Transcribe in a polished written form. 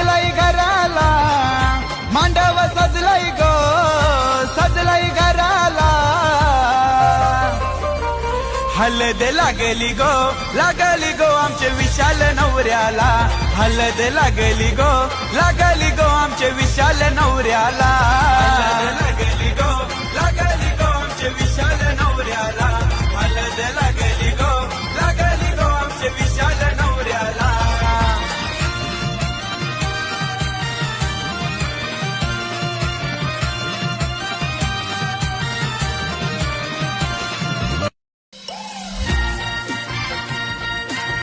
सजलाई घराला, मांडव सजलाई गो, सजलाई घराला. हळद लागली गो, लागली गो आमचे विशाल नवऱ्याला. हळद लागली गो, लागली गो आमचे विशाल नवऱ्याला. हळद लागली गो, लागली गो आमचे विशाल नवऱ्याला.